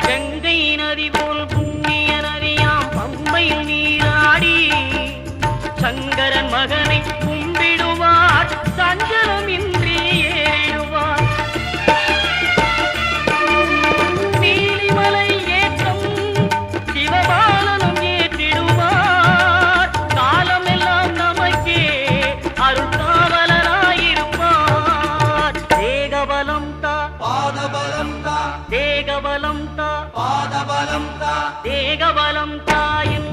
கங்கை நதி போல் புண்ணிய நதியாம் பம்பையில் நீராடி சங்கரன் மகனை கும்பிடுவார் சஞ்சலம் இன்றி ஏறிடுவார் நீலிமலை ஏற்றம் சிவபாலனும் ஏற்றிடுவார் காலமெல்லாம் நமக்கே அருள்காவலராயிருப்பார் தேகபலம் தா பாதபலம் தா தேகபலம் தா பாதபலம் தா தேகபலம் தாயின்